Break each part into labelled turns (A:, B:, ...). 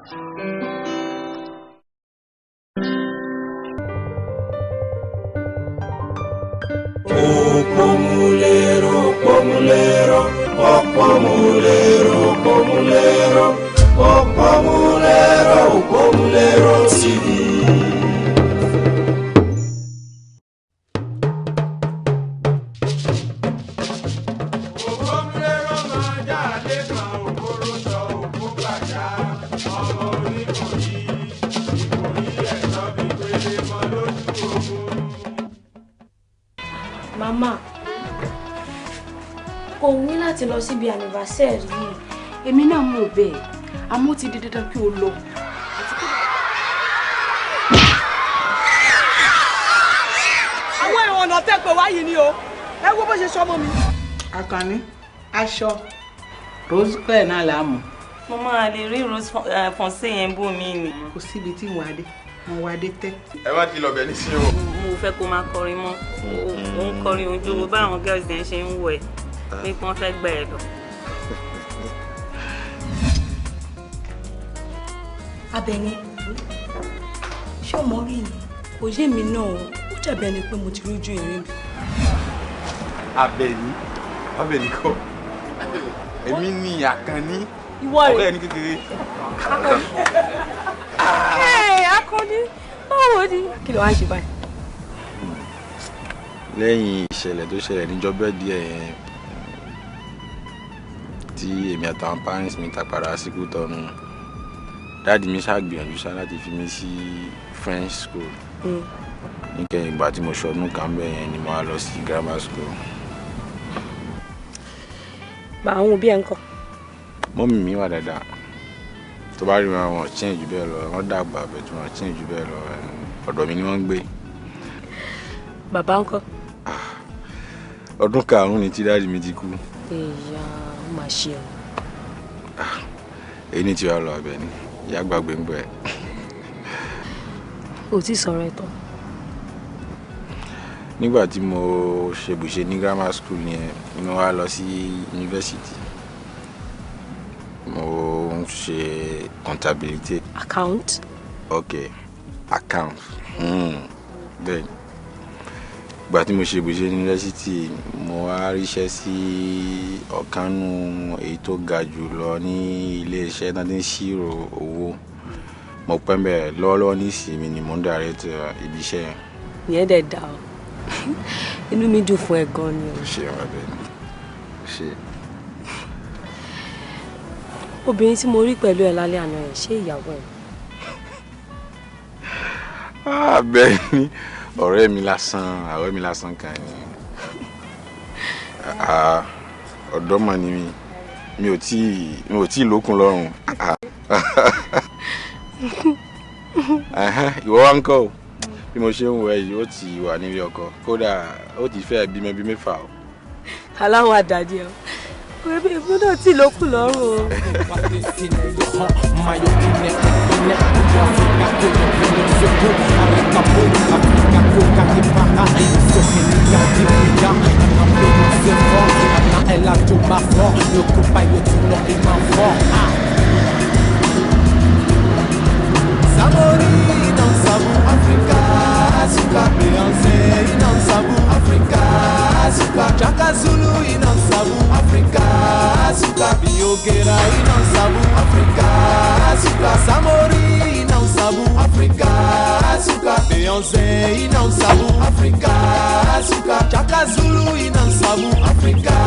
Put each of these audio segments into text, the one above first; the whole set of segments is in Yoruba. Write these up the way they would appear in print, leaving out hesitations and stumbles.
A: TV.
B: Mama, kò wí láti lọ síbi anniversary yìí.
C: Èmi náà mọ̀ bẹ́ẹ̀, àmọ́ ti di dandan kí o lọ.
D: Àwọn èèyàn ọ̀nà tẹ́ pé wáyìí ni o. Ẹ wo bó ṣe sọmọ mi.
E: Àkànní, aṣọ Rose Claire náà là á mọ̀.
F: Mo máa lè rí Rose Fonse yẹn bú mi ni.
E: Kò síbi tí wọ́n á dé, wọ́n wá dé tẹ́.
G: Ẹ má ti lọ bẹ̀ ní sí o.
F: Mo fẹ́ kó máa kọrin mọ́. Ó ń kọrin ojú wo báwọn girls yẹn ṣe ń wọ̀ ẹ́. Bí wọ́n fẹ́ gbẹ ẹ lọ.
B: Abẹ́ni, ṣé o mọ̀ rí ni? Kò yé mi náà o, ó dàbí ẹni pé mo ti rójú ìrìn mi.
G: Abẹ́ni kọ́. Èmi ni Àkànní.
F: Ìwọ rẹ̀.
G: Ọ̀rẹ́ ẹni kékeré.
F: Akọni, báwo ni?
D: Kí ló wá ń ṣe báyìí?
G: Lẹ́yìn ìṣẹ̀lẹ̀ tó ṣẹlẹ̀ níjọ́ díẹ̀ yẹn tí èmi àtàwọn parents mi ta padà sí Kútọ́nù. Dáàdì mi ṣàgbìyànjú ṣá láti fi mí sí French school. Níkẹyìn ìgbà tí mo ṣọdún kan bẹ́ẹ̀ yẹn ni mo wá lọ sí grammar school.
D: Bá àwọn òbí ẹ̀ ń kọ́.
G: Mọ́mì mi wà dáadáa. Tó bá rí wọn change jù bẹ́ẹ̀ lọ, wọ́n dàgbà bẹ́ẹ̀ tí wọ́n change jù bẹ́ẹ̀ lọ. Ọ̀dọ̀ mi ni wọ́n ń gbé.
D: Bàbá ń kọ́.
G: Ọdún karùn-ún ni tí dáàdì mi ti kú.
D: Ìyá máa ṣe o.
G: Èyí ni tí wàá lọ abẹ ni. Ìyá gbàgbé ń bọ̀ ẹ́.
D: O ti sọ̀rọ̀ ẹ̀ tán.
G: Nígbà tí mo ṣèbùṣe ní grammar school yẹn, mo wá lọ sí university. Mo ń ṣe contabilité.
D: Account.
G: Okay, account. Bẹ́ẹ̀ ni. Ìgbà tí mo ṣèbùṣe ní university, mo wá ríṣẹ́ sí ọ̀kanú èyí tó ga jù lọ ní ilé-iṣẹ́ náà tí ń ṣírò owó. Mo pẹ́ bẹ́ẹ̀ lọ́wọ́lọ́wọ́ ní ìsinmi ni mo ń direct ibi iṣẹ́ yẹn.
D: Ìyẹn dẹ̀ dá o. Inú mi dùn fún ẹ gan ni o.
G: Ṣé wà bẹ́ẹ̀ ni? Ṣé.
D: Obìnrin tí mo rí pẹ̀lú ẹ lálẹ́ àná ẹ̀ ṣé ìyàwó ẹ̀?
G: Bẹ́ẹ̀ ni, ọ̀rẹ́ mi lásán kan ni. Ọ̀dọ́mọ ni mi ò tí lókun lọ́rùn. Ìwọ wá ń kọ́ o. Bí mo ṣe ń wọ yìí ó ti wà nílé ọkọ. Kódà ó ti fẹ́ bímọ bí mẹ́fà o.
D: Aláwọ̀ àdàdì ẹ̀ o. Bébí ìbúdó tí lókun lọ́rùn o.
A: Samori não sabu Africa, suka Beyoncé não sabu Africa, suka Chaka Zulu não sabu Africa, suka Biogueira não sabu Africa, suka Samori não sabu Africa, suka Beyoncé não sabu Africa, suka Chaka Zulu não sabu Africa,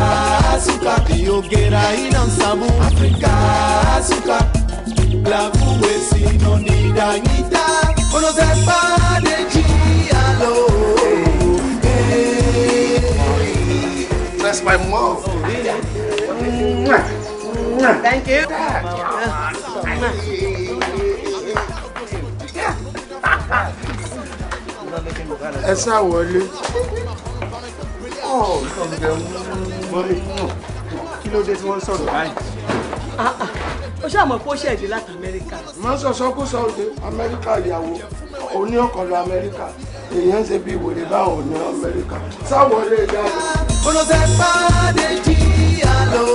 A: suka Biogueira não sabu Africa, suka La si non nida nida, uno se fa de giallo. That's my mom.
D: Thank you.
E: Ẹ sá wọlé. Kí ló dé tí wọ́n sọ̀rọ̀ báyìí?
D: O ṣáà mọ̀ pé ó ṣẹ̀dí láti Amẹ́ríkà.
E: Má sọ̀sọ́ kó sọ òde Amẹ́ríkà ìyàwó. Òní ọkọ̀ lọ Amẹ́ríkà. Èèyàn ń ṣe bí ìwòrè báwọn ní Amẹ́ríkà. Sáwọlé ìdájọ́.
A: Uno se fa de giallo.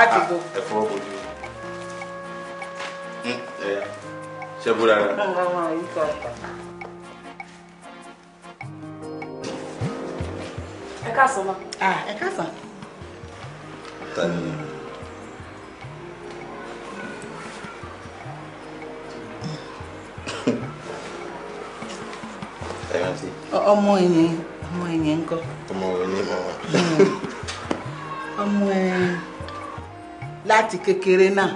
C: láti bo.
G: Ẹ fọwọ́ bojú. Ṣé bó dára?
C: Ẹ káàsán ma. Ẹ káàsán.
G: Tani. Ẹ rántí.
C: Ọmọ ẹ̀yìn ń kọ́.
G: Ọmọ ẹni mọ̀.
C: Ọmọ ẹ̀ láti kékeré náà.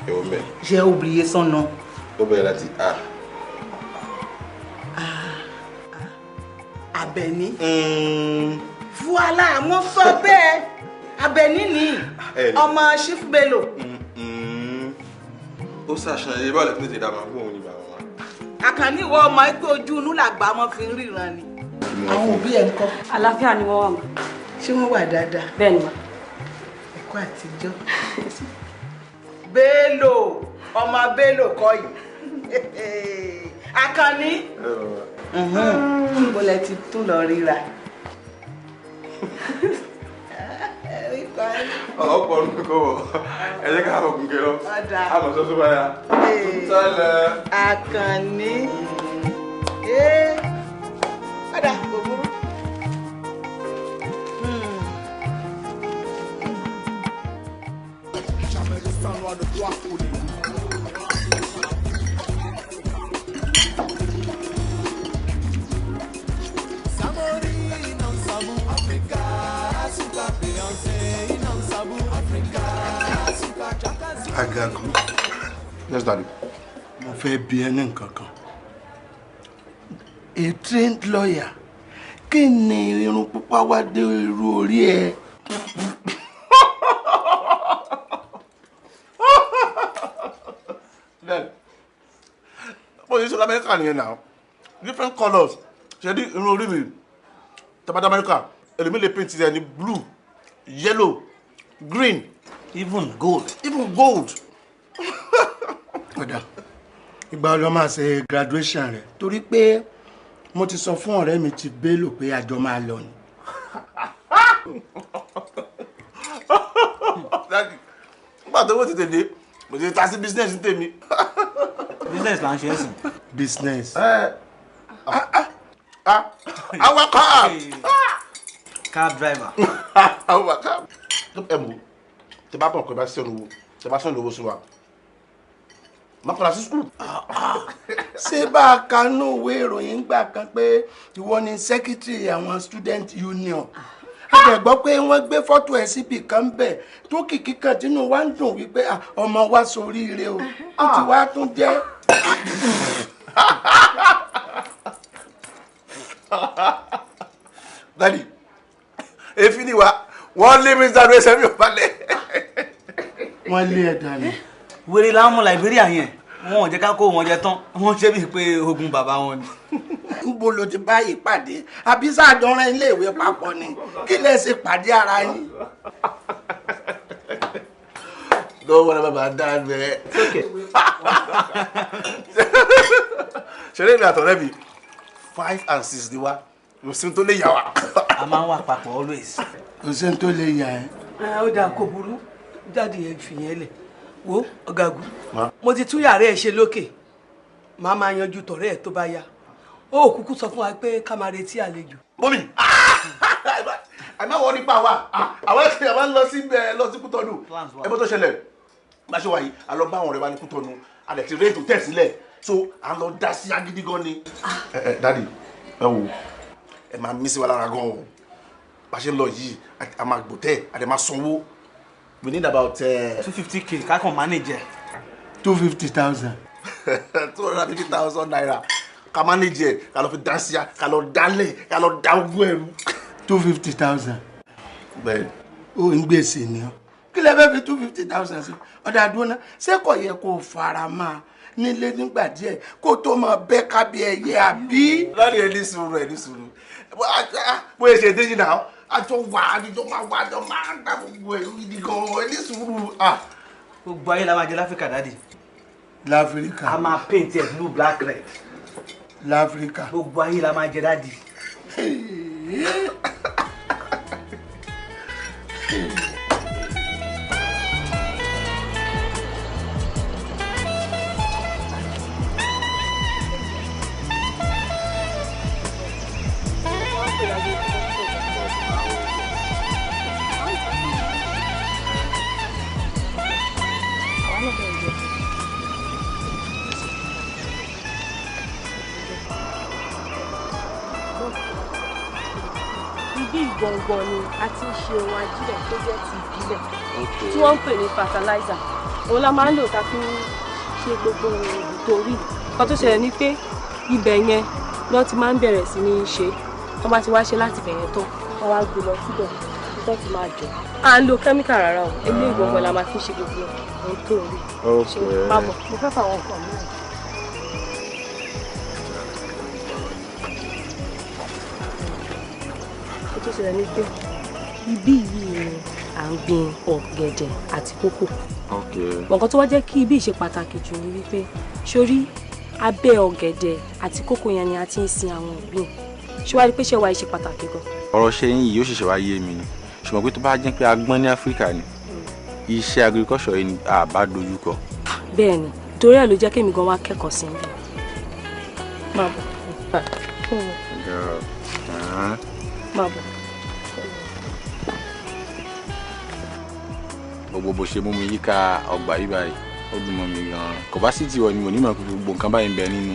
G: Èwo mbẹ.
C: J'ai oublié son nom.
G: Ó bẹ̀rẹ̀ láti A.
C: Abẹ́ní. Voilà, mo sọ bẹ́ẹ̀. Abẹ́ní ni ọmọ Chief Bello.
G: Ó ṣàṣàyẹ báwo lè fi tètè dá máa gbóhùn ní bàbá wa.
C: Àkànní ìwọ ọmọ ẹgbẹ́ ojú inú làgbà mọ́ fi ń ríran ni. Àwọn òbí ẹ̀ ń kọ́.
B: Àlàáfíà ni wọ́n wà mọ́.
C: Ṣé wọ́n wà dáadáa?
B: Bẹ́ẹ̀ ni ma.
C: Ẹ̀kọ́ àtijọ́. Bello, ọmọ Bello kọ́ yìí. Àkànní. Mo lẹ ti tún lọ ríra.
G: Ọ̀pọ̀ ọdún kọ́ wọ̀, ẹ jẹ́ ká àbọ̀ gùnkè lọ. Àmọ̀ sọ́sọ́ báyà. Tọ́lẹ̀.
C: Àkànní. Padà kò burú.
E: Agago.
G: Yes, Daddy.
E: Mo fẹ́ bi ẹ́ ní nǹkan kan. A trained lawyer. Kí ni irun pupa wá dé irú orí ẹ?
H: Then, position America nìyẹn now. Different colors. Ṣé di irun orí mi? Tabata America. Èmi lè paint it ní blue, yellow, green, even gold. Even gold.
E: Ọ̀dà. Ìgbà wo ló máa ṣe graduation rẹ̀? Torí pé mo ti sọ fún ọ̀rẹ́ mi ti Bello pé àjọ máa lọ ni.
H: Nígbà tó wọ́n ti tèdè, mo ti ta sí business ní tèmi.
I: Business là ń ṣe é sìn.
E: Business.
H: Awakọ̀.
I: Cab driver.
H: Awakọ̀. Ẹ mú, tẹ bá pọ̀ pé bá sẹ́nu wo, tẹ bá sẹ́nu owó sí wa. Má padà sí school.
E: Ṣé bá a kanú ìwé ìròyìn gbà kan pé ìwọ ni secretary àwọn student union? A dẹ̀ gbọ́ pé wọ́n gbé fọ́tò ẹ̀ síbì kan bẹ̀ tó kìkì kan tínú wa ń dùn wípé ọmọ wa ṣoríire o. Ó ti wá tún jẹ́.
H: Daddy, èéfín ni wa, wọ́n lé mi sáré ẹsẹ̀ mi ò balẹ̀.
E: Wọ́n lé ẹ̀ dànù.
I: Wèrè láwọn ọmọ Liberia yẹn, wọn ò jẹ́ ká kó wọn jẹ tán, wọ́n ṣe bíi pé ogun bàbá wọn ni.
E: Níbo lo ti bá yìí pàdé? Àbí sáàjọrán iléèwé papọ̀ ni? Kí lẹ ṣe pàdé ara yín?
H: Don't worry about that, man.
I: Okay.
H: Ṣeré ní àtọ̀rẹ́ mi, 5 and 6 ni wá, kò sí tó lè yà wá.
I: A máa ń wà papọ̀ always.
E: Kò sí tó lè yà ẹ́.
D: Ó dáa kò burú, jáde yẹn fìyẹn lẹ̀. Wo Ọ̀gágun, mo ti tún yàrá ẹ̀ ṣe lókè. Màá máa yanjú tọ̀rẹ́ ẹ̀ tó bá yá. Ó kúkú sọ fún wa pé ká máa retí àlejò.
H: Mọ́mí, àmọ́ wọ́n nípa wa, àwọn ẹ̀sìn àwọn lọ sí Kútọ́nù. Ẹgbẹ́ tó ṣẹlẹ̀, bá ṣe wà yìí, a lọ bá àwọn ọ̀rẹ́ wa ní Kútọ́nù, a lè ti rédíò tẹ̀ sílẹ̀, so a lọ dá sí agídí gan ni. Dádì, ẹ wò, ẹ máa mí sí wa lára gan o. Bá ṣe ń lọ yìí, a máa gbòtẹ́, a dẹ̀ máa sanwó. We need about
I: 250k, ká kàn manage.
E: 250,000.
H: 250,000 naira. Ká manage ẹ̀, ká lọ fi dá sí ya, ká lọ dálẹ̀, ká lọ dá ogún ẹrú.
E: 250,000.
H: Bẹ́ẹ̀.
E: Ó ń gbèsè ni ọ́. Kí lẹ fẹ́ fi 250,000 sí? Ọ̀dà àdúrà ṣé kò yẹ kó fara máa nílé nígbà díẹ̀ kó tó máa bẹ́ kábí ẹyẹ àbí?
H: Láti ẹni sùúrù ẹni sùúrù. Bóyá ṣe déjì náà, àjọ máa gbà gbogbo ẹ̀rú gidi gan-an ẹni sùúrù.
I: Gbogbo ayé la máa jẹ láfíríkà dáàdì.
E: Láfíríkà.
I: A máa paint ẹ̀ blue black red.
E: Láfíríkà.
I: Gbogbo ayé la máa jẹ dáàdì.
J: gangan ni a ti ń ṣe ohun ajílẹ̀ tó jẹ́ ti ìbílẹ̀ tí wọ́n ń pè ní fertilizer òun la máa ń lò tá a fi ń ṣe gbogbo ìtòrí kan tó ṣẹlẹ̀ ni pé ibẹ̀ yẹn ni wọ́n ti máa ń bẹ̀rẹ̀ sí ní ṣe wọ́n bá ti wá ṣe láti bẹ̀yẹn tán wọ́n wá gbé lọ síbẹ̀ tó ti máa jọ à ń lo kẹ́míkà rárá o eléyìí gbọ̀ngàn la máa fi ṣe gbogbo ohun tó rí ṣe pápọ̀ mo fẹ́ fàwọn nǹkan mìíràn. ó tó ṣẹlẹ̀ ní pé ibí yìí ni à ń gbin ọ̀gẹ̀dẹ̀ àti kókò. nǹkan tó wá jẹ́ kí ibí ṣe pàtàkì jù ni wípé sórí abẹ́ ọ̀gẹ̀dẹ̀ àti kókò yẹn ni a ti ń sin àwọn ìgbín ṣé wàá rí pé ṣé wàá ṣe pàtàkì gan.
G: ọ̀rọ̀ ṣe yín yìí ó ṣẹ̀ṣẹ̀ wá yé mi ni ṣùgbọ́n pé tó bá jẹ́ pé agbọ́n ní áfíríkà ni iṣẹ́ agriculture yìí ni àbá dojúkọ.
J: bẹ́ẹ̀ ni torí ẹ̀ ló jẹ́ kémi gan wá kẹ́kọ̀ọ́ sí ibi. máa bọ̀ máa bọ̀.
G: gbogbo bó ṣe mú mi yíká ọgbà yìí báyìí ó dùn mọ́ mi gan-an kò bá sì tiwọ́ ni mo nímọ̀ pé gbogbo nǹkan báyìí ń bẹ nínú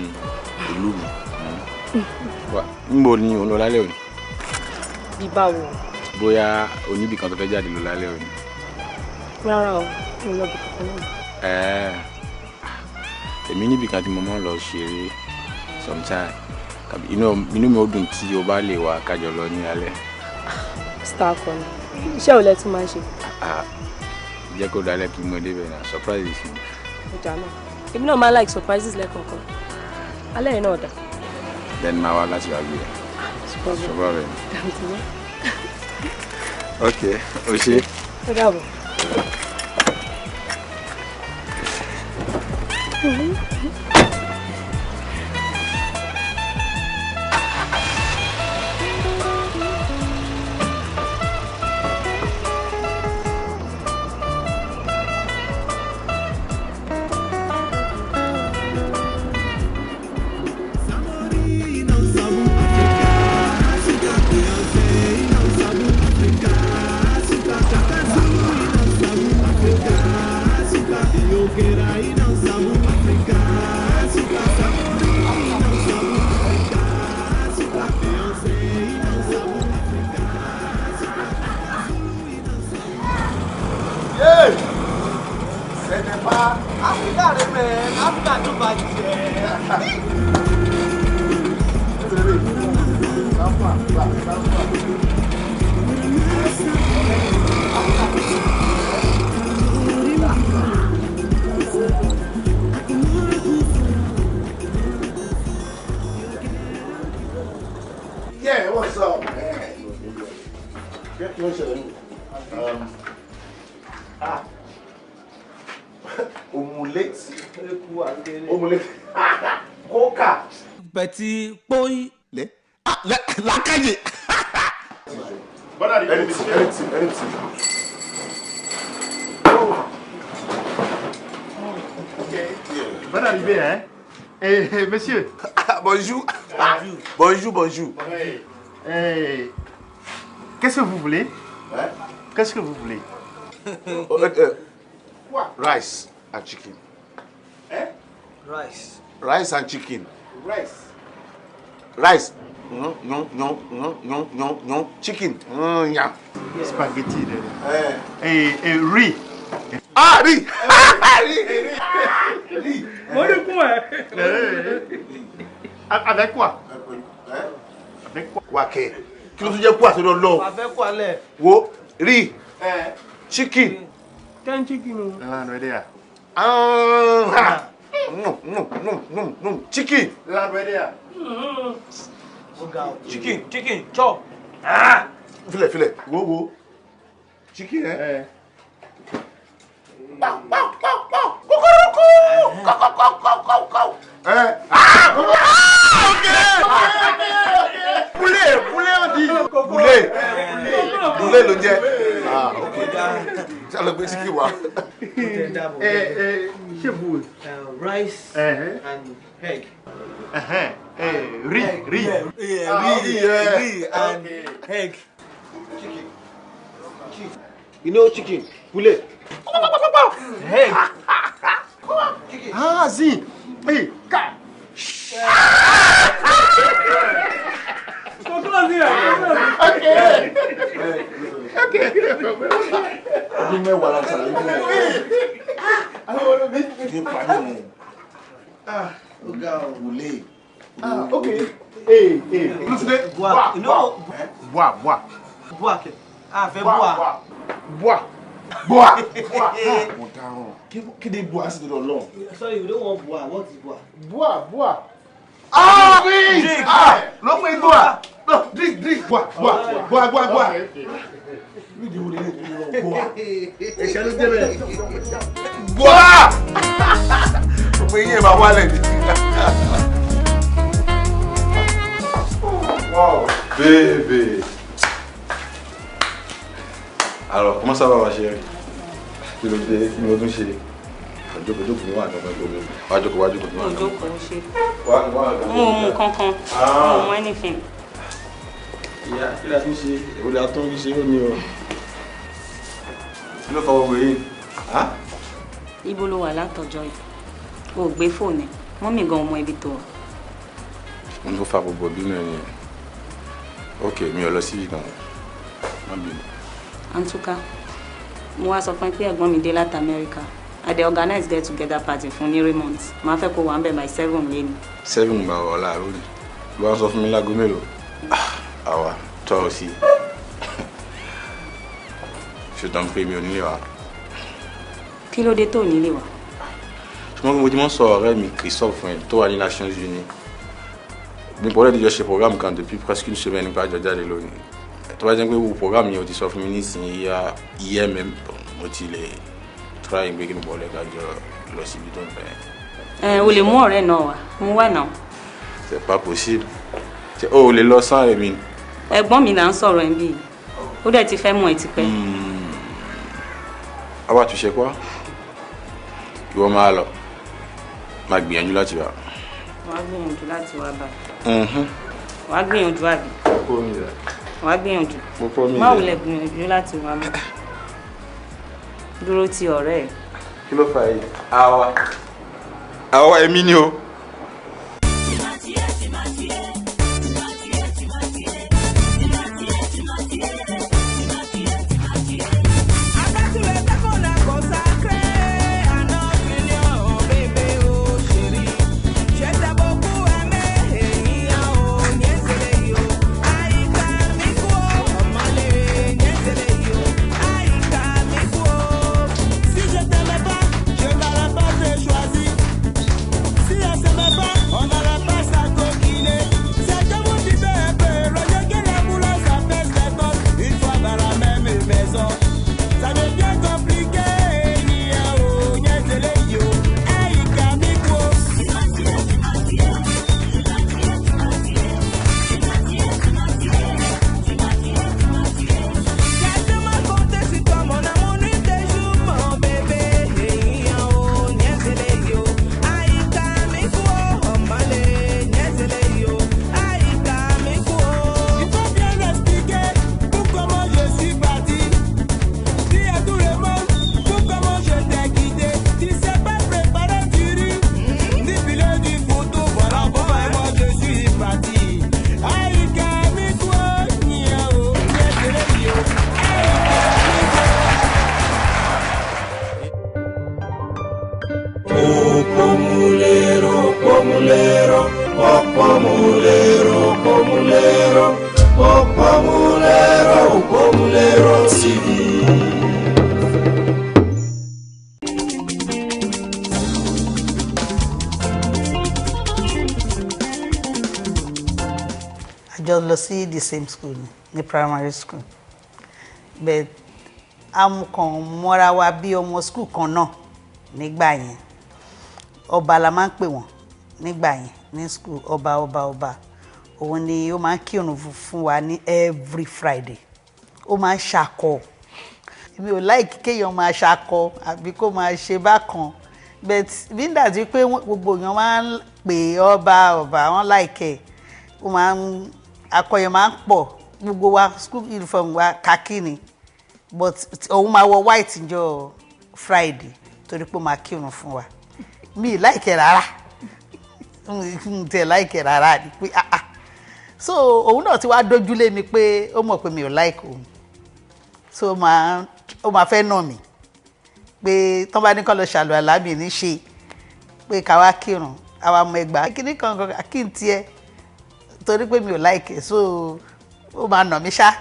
G: ìlú mi. níbo ni òun lọ lálẹ́ òní.
J: bí báwo.
G: bóyá oníbì kan tó fẹ́ jáde lọ lálẹ́ òní.
J: rárá o mo lọ bí kankan náà.
G: èmi níbì kan tí mo máa ń lọ ṣeré sometime inú mi ó dùn tí o bá lè wá kájọ lọ ní alẹ́.
J: star kan iṣẹ́ ò lẹ́tí máa ń ṣe.
G: jẹ́ kó dalẹ̀ kí mo débẹ̀ náà surprises mi.
J: ọjà náà èmi náà máa like surprises lẹ́ẹ̀kọ̀ọ̀kan alẹ́ yìí náà dà.
G: then máa wá láti wá gbé ẹ. surprise. ok o ṣe.
J: ó dàbọ̀.
E: Yeah, what's up? Omelette. Omelette. Coca.
I: Petit boy.
E: La calle. Anything.
K: Bonne arrivée, hein? Et monsieur.
E: Bonjour. Bonjour.
K: Qu'est-ce que vous voulez? Qu'est-ce que vous voulez?
E: Rice and chicken. Rice and chicken. Rice. Non. Chicken. Yeah.
K: Spaghetti. Et riz.
E: Ah, riz.
K: Riz. Avec quoi? Avec quoi?
E: Wake. Kí ló tún jẹ́ quoi, c'est de l'eau.
I: Avec quoi lè?
E: Wo, riz. Chicken.
J: Ten chicken.
E: No. Chicken.
I: Chicken, chop.
E: Filet. Wo. Chicken, hein? Poulet, on dit. Poulet, le jet. Ah, ok. Ça le petit qui voit.
K: Chez vous.
I: Rice and egg.
K: Riz.
I: Riz and egg.
H: You know chicken, poulet.
I: Egg.
K: Ah, si. Hey,
E: Okay.
H: ọdún mẹ́wàá la ṣàlàyé fún mi. Ní parí mu. Ọ̀gá òwúlé. Ok. Olùsídé.
I: Bois kẹ. Fẹ́ bois.
H: Mo dáhùn. Kí ni bois sí lọ́dọ̀ lọ́hùn?
I: Sorry, we don't want bois. What is bois?
H: Bois. Drink! Ló pé bois. No, drink. Bois. Ẹ̀ṣẹ̀ ló débẹ̀. Bois! Ó pé yín ẹ̀ máa wálẹ̀ ni.
G: Wow, bébé. Alors, comment ça va, ma chérie? Kí ló dé? Kí ni o tún ṣe? Jókòó ní wà kankan tó lé. Wá jókòó ní wà kankan.
F: Jókòó ṣe.
G: Wá
F: Mo mú kankan. Mo mú anything.
G: Ìyá, kí la tún ṣe? Èwo la tún ṣe ó ní o. Kí ló fọwọ́ wẹ̀ yìí?
F: Ibo ló wà látọjọ́ yìí? O gbé fóònù ẹ̀. Mọ́mì gan ọmọ ibi tó wà.
G: Mo tó fa gbogbo bínú ẹ̀ nìyẹn. Ok, mi ò lọ sí ìgbà má bínú.
F: Antuka, mo wá sọ fún pé ẹ̀gbọ́n mi dé láti America. I dey organize get together party fún ní Raymond. Màá fẹ́ kó wà ń bẹ̀ by 7 lẹ́nu.
G: 7 bá wà láàárọ̀ ni. Ló wá sọ fún mi láago mélòó? Àwa tọ́ sí. Ṣùgbọ́n pé mi ò nílé wa.
F: Kí ló dé tó nílé wa?
G: Ṣùgbọ́n mo ti mọ́ sọ ọ̀rẹ́ mi Christophe fún ẹ tó wà ní Nations Unies. Mi pourrait déjà ce programme quand depuis presque une semaine nípa àjọjá lé lónìí. Tó bá jẹ́ pé wo programme yẹn o ti sọ fún mi nísìnyí hier même mo ti lè try gbé kí n bọ̀ lẹ́ka jọ lọ síbi tó ń fẹ́.
F: O lè mú ọ̀rẹ́ náà wá. Mo wà náà.
G: C'est pas possible. O lè lọ sans Rémi.
F: Ẹ̀gbọ́n mi là ń sọ̀rọ̀ ẹ̀ bí. Ó dẹ̀ ti fẹ́ mọ̀ ẹ́ tipẹ́.
G: Àwa tu sais quoi? Ìwọ máa lọ. Máa gbìyànjú láti wá.
F: Wàá gbìyànjú láti wá bá. Wàá gbìyànjú àbí. Wàá gbìyànjú. Má wulẹ̀ gbìyànjú láti wá mọ́. Dúró ti ọ̀rẹ́ ẹ̀.
G: Kí ló fà yìí? Àwa èmi ni o.
A: ՕpómúléróTV.
L: Just lọ sí the same school ní primary school but amúkan mọ́ra wa bí ọmọ school kan náà nígbà yẹn ọba la máa ń pè wọ́n nígbà yẹn ní school ọba òun ni ó máa ń kírun fún wa ní every Friday ó máa ń ṣakọ mi ò like kéèyàn máa ṣakọ àbí kó máa ṣe bákan but bí ń dàjú pé gbogbo èèyàn máa ń pè ọba wọn like ó máa ń akọyẹ máa ń pọ̀ gbogbo wa school uniform wa khaki ni but òun máa wọ white njọ́ Friday torí pé ó máa kírun fún wa mi like rárá n tẹ like rárá ni pé so òun náà ti wá dójúlé mi pé ó mọ̀ pé mi ò like òun so ó máa fẹ́ nà mí pé tán bá ní kán lọ ṣàlù àlámì ní ṣe pé ká wá kírun àwa mọ ẹgbàá kíní kan kí n tiẹ̀ torí pé mi ò láìkẹ́ so ó máa nà mí ṣá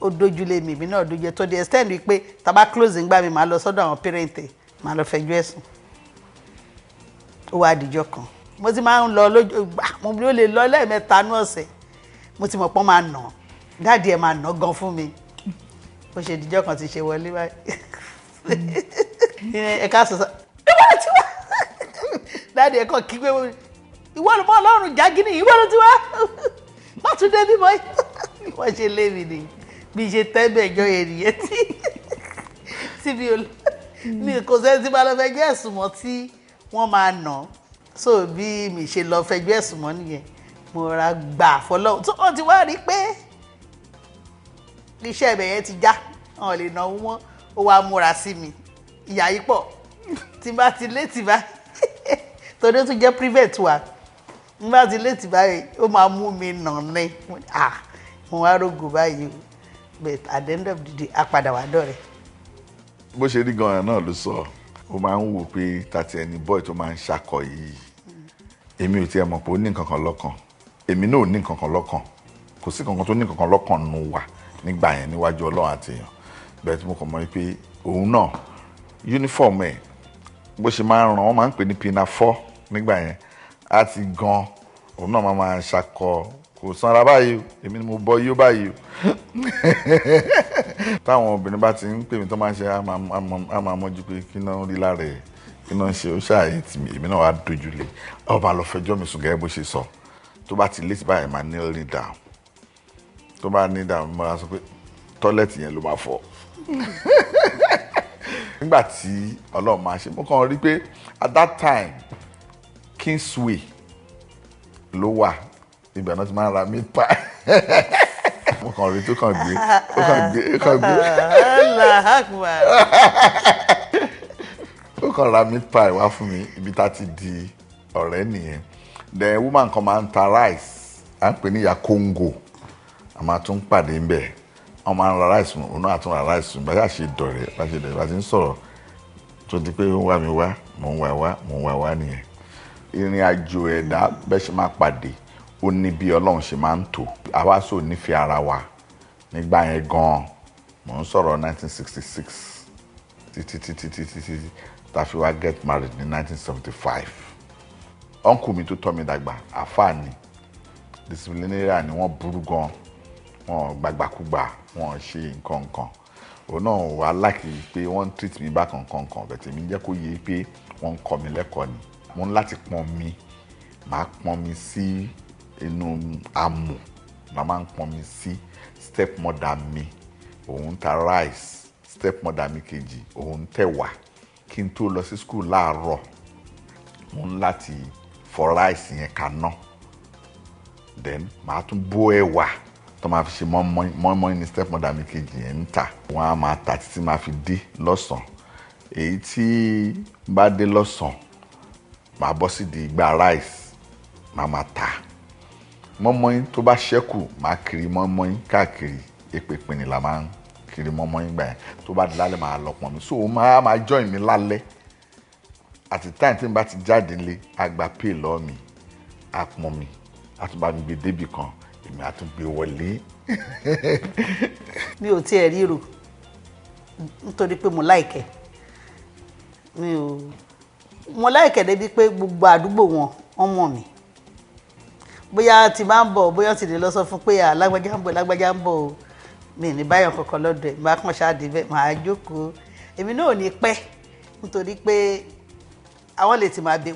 L: ó dójúlé mi náà dójúlé to the extent wípé tàbá closing gbà mí máa lọ sọ́dọ̀ àwọn parent máa lọ fẹjọ́ ẹ̀sùn ó wá àdìjọ kan mo ti máa ń lọ lójú mo lè lọ lẹ́ẹ̀mẹ́ta ní ọ̀sẹ̀ mo ti mọ̀ pọ́n máa nà dáàdi ẹ̀ máa nà gan fún mi bó ṣe ìdíjọ́ kan ti ṣe wọlé báyìí ẹ̀ka sọ̀sọ̀ ìwọ ló ti wá dáàdi ẹ̀ kàn kígbe ìwọ ló mọ ọlọ́run jágínì ìwọ ló ti wá má tún dé bímọ yìí wọ́n ṣe lé mi ni bí ṣe tẹ́bẹ̀ ẹjọ́ yẹn nìyẹn tí mi kò sẹ́ni tí máa lọ fẹjọ́ ẹ̀sùn mọ́ tí wọ́n máa nà so bí mi ṣe lọ fẹjọ́ ẹ̀sùn mọ́ nìyẹn mo ra gbà fọlọ́run tó wọ́n ti wá rí pé iṣẹ́ ibẹ̀ yẹn ti já wọn lè náwó wọn ó wá múra sí mi ìyá yìí pọ̀ tí bá ti létí báyìí torí ó tún jẹ́ private wa tí bá ti létí báyìí ó máa mú mi nà ní mo wá rògò báyìí but at the end of the day a padà wá dọ̀rẹ́.
M: bó ṣe rí gan-an náà ló sọ ó máa ń wò pé tàti ẹni boy tó máa ń ṣakọ yìí èmi ò tiẹ̀ mọ̀ pé ó ní nǹkan kan lọ́kàn èmi náà ò ní nǹkan kan lọ́kàn kò sí kankan tó ní nǹkan kan lọ́kàn nù wá nígbà yẹn níwájú Ọlọ́run àti èèyàn bẹ́ẹ̀ tí mo kàn mọ̀ pé òun náà uniform ẹ̀ bó ṣe máa ń ràn wọ́n máa ń pè ní pina 4 nígbà yẹn á ti gan òun náà máa ń ṣakọ kò sanra báyìí èmi ni mo bọ yíó báyìí táwọn obìnrin bá ti ń pè mí tó máa ń ṣe á máa mọ́jú pé kí náà rí lára ẹ̀ kí náà ṣe ó ṣàyè tì mí èmi náà wàá dojúlé ọba lọ fẹjọ́ mi sùn gẹ́gẹ́ bó ṣe sọ tó bá ti létí báyìí máa kneel down tó bá ní down mo máa sọ pé tọ́lẹ̀tì yẹn ló máa fọ́ nígbà tí Ọlọ́run máa ṣe mo kàn rí pé at that time Kingsway ló wà ibẹ̀ náà ti máa ń ra meat pie mo kàn rí tó kàn gbé ó kàn ra meat pie wá fún mi ibi tá ti di ọ̀rẹ́ nìyẹn then woman kan máa ń ta rice à ń pè ní ìyá Congo a máa tún pàdé ń bẹ̀ wọ́n máa ń ra rice mu òun náà tún ra rice mu bá ṣe dọ̀rẹ́ bá ṣe ń sọ̀rọ̀ tó di pé ó ń wá mi wá mò ń wá wá nìyẹn ìrìn àjò ẹ̀dá bẹ́ẹ̀ ṣe máa pàdé ó ní bí Ọlọ́run ṣe máa ń tò àwa sò nífẹ̀ẹ́ ara wa nígbà yẹn gan-an mò ń sọ̀rọ̀ 1966 títí tá a fi wá get married ní 1975 uncle mi tó tọ́ mi dàgbà àfáà ni disciplinarian ni wọ́n burú gan-an wọn gbàgbàkúgbà wọn ṣe nǹkan òun náà wà láàkì pé wọ́n treat mi bákan kankan bẹ̀ tèmi jẹ́ kó yé pé wọ́n ń kọ́ mi lẹ́kọ̀ọ́ ni mo ń láti máa pọ́n mi sí inú amù máa ń pọ́n mi sí stepmother mi òun ta rice stepmother mi kejì òun tẹ̀wà kí n tó lọ sí school láàárọ̀ mo ń láti fọ rice yẹn kaná then màá tún bó ẹ̀wà tó máa fi ṣe mọ́ínmọ́ín ní stepmother mi kejì yẹn ń tà wọ́n á máa tà títí máa fi dé lọ́sàn-án èyí tí bá dé lọ́sàn-án màá bọ́ sí di ìgbà rice màá tà mọ́ínmọ́ín tó bá ṣẹ́kù màá kiri mọ́ínmọ́ín káàkiri èpè pinni la máa ń kiri mọ́ínmọ́ín gbà yẹn tó bá di lálẹ́ màá lọ pọn mi so máa join mi lálẹ́ àti táyì tí n bá ti jáde nílé àgbà pay lọ́ọ́ mi àpọn mi àtúbà mi gbé débì kan èmi àtúgbé wọlé.
L: mi ò tiẹ̀ ríro nítorí pé mo láìkẹ́ mo láìkẹ́ débi pé gbogbo àdúgbò wọ́n mọ̀ mí bóyá ti máa ń bọ̀ bóyá ti lè lọ sọ fún pé lágbájá ń bọ̀ o mi ní báyọ̀ kankan lọ́dọ̀ ẹ̀ bá kàn ṣáà débẹ̀ màá jókòó èmi náà ò ní pẹ́ nítorí pé àwọn lè ti máa bẹ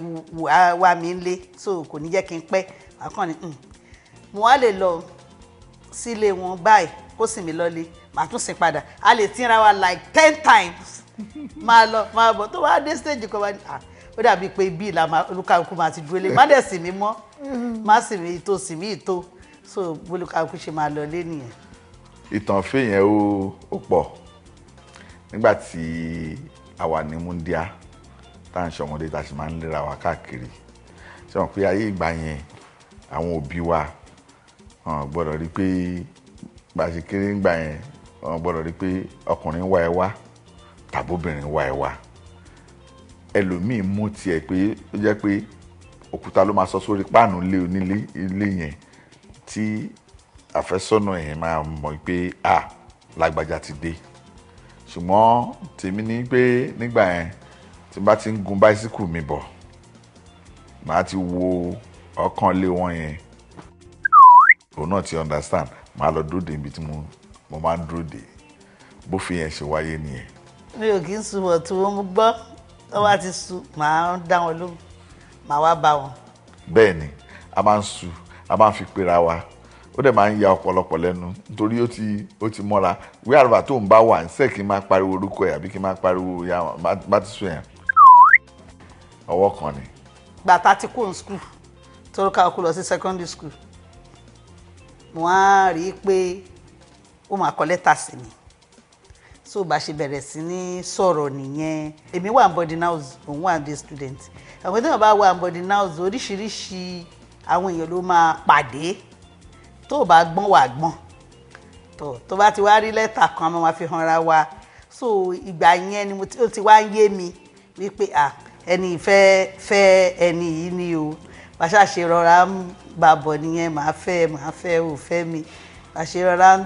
L: wá mi ń lé so kò ní jẹ́ kí n pẹ́ àkàn ni mo wá lè lọ sílé wọn báyìí kó sì mí lọ́lé màá tún sìn padà a lè tínra wa like 10 times máa lọ máa bọ̀ tó wá dé stage kan wá ní ó dàbí pé bí olúkàlùkù máa ti dúró lé má dẹ̀ sì mí mọ́ má sì mí ìtò sì mí ìtò so olúkàlùkù ṣe máa lọ lé nìyẹn.
M: ìtàn fẹ́ yẹn ó pọ̀ nígbà tí a wà ní múndíá tá à ń ṣọmọdé tá a sì máa ń lera wa káàkiri ṣé wọn pé ayé ìgbà yẹn àwọn òbí wa wọn gbọ́dọ̀ rí pé bá a ṣe kéré ńgbà yẹn wọn gbọ́dọ̀ rí pé ọkùnrin wá ẹ wá tàbóbìnrin wá ẹ wá ẹlòmíì mú tiẹ̀ pé ó jẹ́ pé òkúta ló máa sọ sórí páànù ilé onílé ilé yẹn tí àfẹ́sọ́nà yẹn máa mọ̀ pé lágbájá ti dé ṣùgbọ́n tèmi ní pé nígbà yẹn tí n bá ti ń gun báísíkù mi bọ̀ màá ti wo ọkàn lé wọn yẹn òun náà ti understand màá lọ dúró dé ibi tí mo máa ń dúró dé bó fi yẹn ṣe wáyé nìyẹn.
L: mi ò kí ń sunwọ̀n tí wọ́n gbọ́ tó bá ti sùn màá dá wọn lóhùn màá wá bá wọn.
M: bẹ́ẹ̀ ni a máa ń sùn a máa ń fi pera wa ó dẹ̀ máa ń ya ọ̀pọ̀lọpọ̀ lẹ́nu nítorí ó ti mọ́ra wí àrùbá tó ń bá wà ń sẹ́ kí n máa pariwo orúkọ ẹ̀ àbí kí n máa pariwo ya bá ti sùn yẹn ọwọ́ kan ni.
L: gbàtà ti kó ní skul tó ká kú lọ sí secondary school mo á rí i pé ó máa kọ lẹ́tà sí mi so bá ṣe bẹ̀rẹ̀ sí ní sọ̀rọ̀ nìyẹn èmi wà ní boarding house òun wà ní student àwọn tí wọn bá wà ní boarding house oríṣiríṣi àwọn èèyàn ló máa pàdé tó o bá gbọ́n wà gbọ́n tó bá ti wá rí lẹ́tà kan a máa fi hanra wa so ìgbà yẹn ni ó ti wá ń yé mi wípé ẹni fẹ́ ẹni yìí ni o bá ṣáà ṣe rọra ń bàbọ̀ nìyẹn màá fẹ́ ò fẹ́ mi bá ṣe rọra ń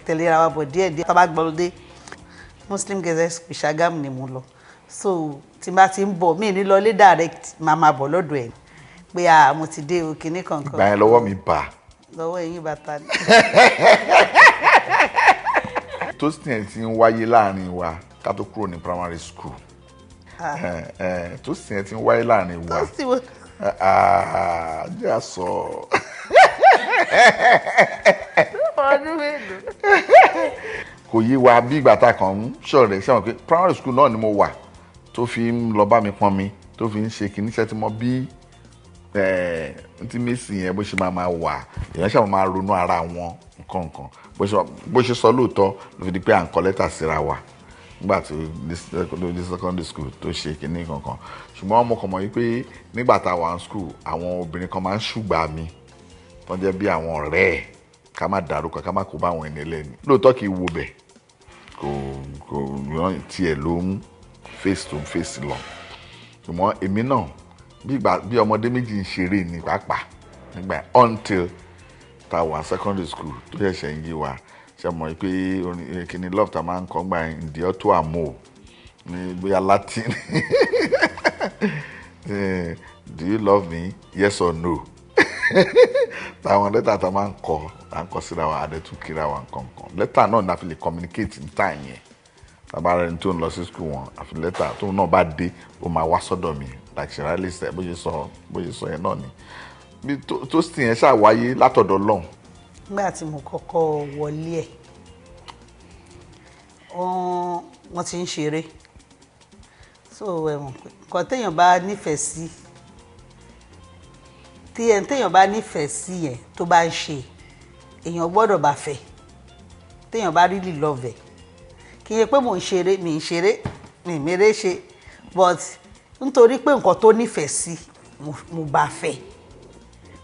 L: tẹ̀léra wa bọ̀ díẹ̀díẹ̀ tá bá gbọ́dọ̀ Muslim Girls Ṣàgámù ni mo lọ so tí n bá ti ń bọ̀ mí ní lọlé direct máa máa bọ̀ lọ́dọ̀ ẹ̀ pé mo ti dé o kìíní kankan.
M: ìgbà yẹn lọ́wọ́ mi bà.
L: lọ́wọ́ ẹ̀yìn bàtà ni.
M: toasting ẹ̀ ti ń wáyé láàrin wa ká tó kúrò ní primary school toasting ẹ̀ ti ń wáyé láàrin wa jẹ́ àsọ.
L: ọdún mélòó.
M: kò yé wa bí ìgbà tá a kàn ń ṣọ̀rẹ́ sẹ́wọ̀n pé primary school náà ni mo wà tó fi ń lọ bá mi pọn mi tó fi ń ṣe kìíní ṣe tí mo bí tí Messi yẹn bó ṣe máa wà èèyàn ṣàwọn máa ronú ara wọn nǹkan bó ṣe sọ lóòótọ́ ló fi di pé à ń kọ lẹ́tà síra wa nígbà tó di secondary school tó ṣe kìíní kankan ṣùgbọ́n mo kàn mọ̀ wípé nígbà tá a wà ní school àwọn obìnrin kan máa ń ṣùgbà mi tó jẹ́ bí àwọn ọ̀rẹ́ ẹ̀ ká má dárúkọ ká má kó bá àwọn ẹni ẹlẹ́ni lóòótọ́ kì í wo bẹ̀ kò yan tiẹ̀ ló ń face to face lọ ṣùgbọ́n èmi náà bí ọmọdé méjì ń ṣeré ní pàápàá nígbà until tá a wà secondary school tó ṣẹ̀ṣẹ̀ ń yé wa ṣe mọ̀ pé kìíní love ta máa ń kọ́ gbà ǹdí ọ́tọ́ àmọ́ ní bóyá Latin do you love me yes or no táwọn lẹ́tà tá a máa ń kọ síra wa adẹ́tú kíra wa nǹkan lẹ́tà náà ní a fi lè communicate ní táà yẹn tàbá rẹ̀ ní tó ń lọ sí school wọn àfi lẹ́tà tóun náà bá dé ó máa wá sọ́dọ̀ mi like ṣẹ̀rálẹ̀ sẹ́ bó ṣe sọ yẹn náà ni bí tó sì yẹn ṣáà wáyé látọ̀dọ̀ lọ́hùn.
L: nígbà tí mo kọ́kọ́ wọlé ẹ̀ wọ́n ti ń ṣeré so nǹkan téèyàn bá nífẹ̀ẹ́ sí téèyàn bá nífẹ̀ẹ́ sí yẹn tó bá ń ṣe èèyàn gbọ́dọ̀ bá fẹ́ téèyàn bá really love ẹ̀ kì í ṣe pé mò ń ṣeré mi ń ṣeré mi ń mèrè ṣe but nítorí pé nǹkan tó nífẹ̀ẹ́ sí mo bá fẹ́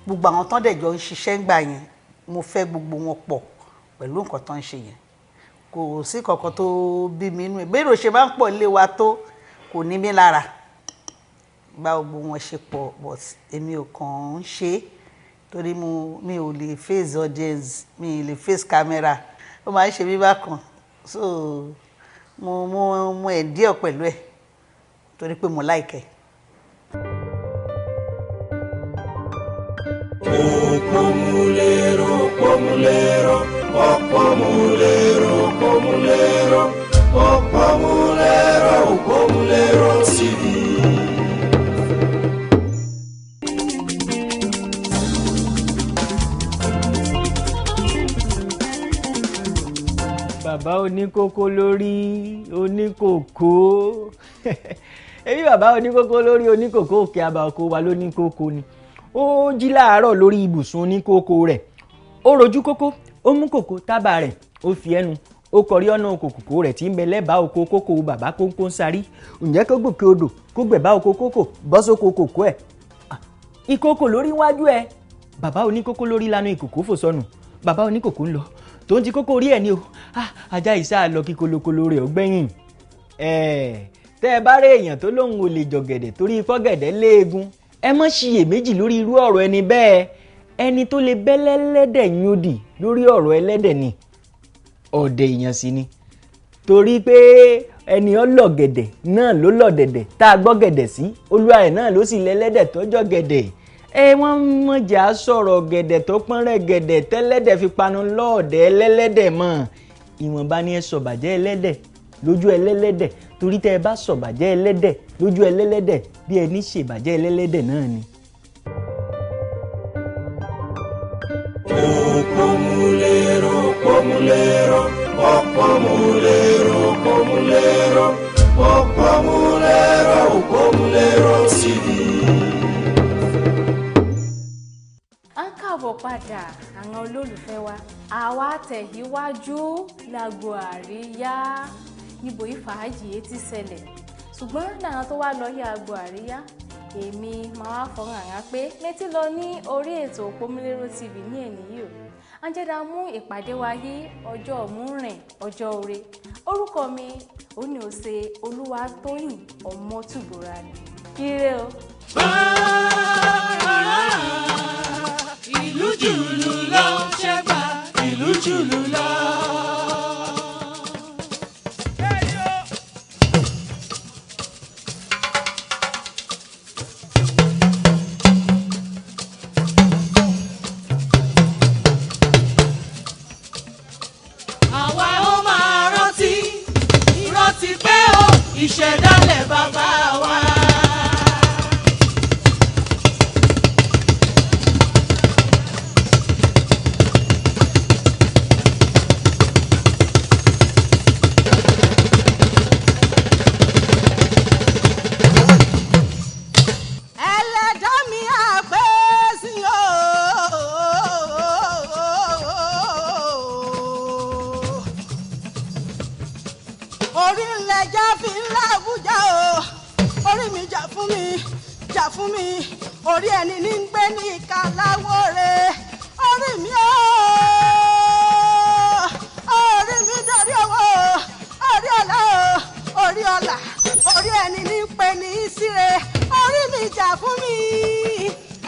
L: gbogbo àwọn tán dẹ̀jọ́ ń ṣiṣẹ́ ńgbà yẹn mo fẹ́ gbogbo wọn pọ̀ pẹ̀lú nǹkan tó ń ṣe yẹn kò sí kankan tó bí mi inú ẹ̀ bẹ́ẹ̀ ló ṣe máa ń pọ̀ lé wa tó kò ní mí lára bá gbogbo wọn ṣe pọ̀ but èmi ò kàn ń ṣe torí mi ò lè face audience mi ò lè face camera ó máa ń ṣe mí bákan so mo ẹ̀ díẹ̀ pẹ̀lú ẹ̀ torí pé mo like ẹ̀.
A: ÒpómúléróTV.
N: Bàbá oníkókó lórí oníkòkó èyí bàbá oníkókó lórí oníkòkó òkè àbàkó wa lóníkókó ni ó jí láàárọ̀ lórí ibùsùn oníkókó rẹ̀ ó rojú kókó ó mú kòkó tábà rẹ̀ ó fi ẹnu ó kọrí ọ̀nà òkòkòkò rẹ̀ tí ń bẹ lẹ́bàá oko kókó bàbá kónkó ń sarí ǹjẹ́ kó gòkè odò kó gbẹ̀bá oko kókó bọ́ sóko kòkó ẹ̀ ìkòkò lórí wájú ẹ̀ bàbá oníkókó lórí lanu ìkòkò fò sọnù bàbá oníkòkó ń lọ tó ń ti kókó orí ẹ̀ ni o ajá ìsá lọ kí kolokolo rẹ̀ ó gbẹ̀yìn tẹ́ ẹ bá rí èèyàn tó lóun ò lè jọ̀gẹ̀dẹ̀ torí fọ́gẹ̀dẹ̀ léegun ẹ má ṣiyèméjì lórí irú ọ̀rọ̀ ẹni bẹ́ẹ̀. Ẹni tó lè bẹ́lẹ́lẹ́dẹ̀ yódì lórí ọ̀rọ̀ ẹlẹ́dẹ̀ ni ọ̀dẹ̀ èèyàn sì ni torí pé ẹni ọlọ́gẹ̀dẹ̀ náà ló lọ̀dẹ̀dẹ̀ tá a gbọ́gẹ̀dẹ̀ sí olúwa ẹ̀ náà ló sì lẹ́lẹ́dẹ̀ tó jọ̀gẹ̀dẹ̀. Wọ́n mọ̀jà sọ̀rọ̀ gẹ̀dẹ̀ tó pọ́n rẹ̀ gẹ̀dẹ̀ tẹ́lẹ́dẹ̀ fi panu lọ́ọ̀dẹ̀ ẹlẹ́lẹ́dẹ̀ mọ́ ìwọ̀nba ni ẹ sọ̀bàjẹ́ ẹlẹ́dẹ̀ lójú ẹlẹ́lẹ́dẹ̀ torí tẹ́ ẹ bá sọ̀bàjẹ́ ẹlẹ́dẹ̀ lójú ẹlẹ́lẹ́dẹ̀ bí ẹni ṣèbàjẹ́ ẹlẹ́lẹ́dẹ̀ náà ni.
A: Òpómúléró, òpómúléró, òpómúléró, òpómúléró, òpómúléró, ÒpómúléróTV.
O: À ń káàbọ̀ padà àwọn olólùfẹ́ wa àwa tẹ̀síwájú lágbo àríyá níbo ìfàájì ti ṣẹlẹ̀ ṣùgbọ́n náà tó wá lọ yá agbo àríyá èmi máa wá fọ́nrán àyà pé létí lọ ní orí ètò ÒpómúléróTV ní ènìyí o àjẹ́dá mú ìpàdé wáyé ọjọ́ múrìn ọjọ́ oore orúkọ mi ò ní ó ṣe Olúwatóyìn Ọmọtúbúra ni ire o.
A: Ìlú jùlù lọ ṣẹ́gbà ìlú jùlù lọ. Àwa ó máa rántí pé ó ìṣẹ̀dálẹ̀ bàbá wa.
P: Orí ẹni ní ń gbé ní ìka láwòrè orí mi orí mi dórí owó orí ọlá orí ọlà orí ẹni ní ń pè ní síre orí mi jà fún mi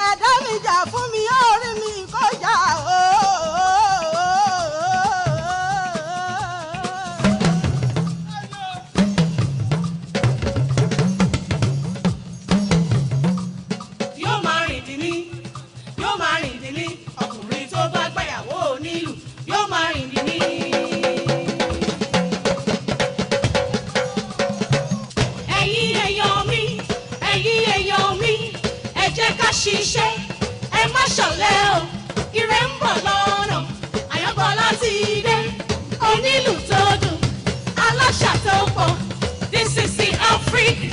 P: ẹ̀dá mi jà fún mi orí mi kò jà o.
A: Ṣiṣẹ́ ẹ má ṣọ̀lẹ o ire ń bọ̀ lọ́nà àyànbọ̀lá ti dé onílù tó dùn aláṣà tó pọ̀ this is the Africa.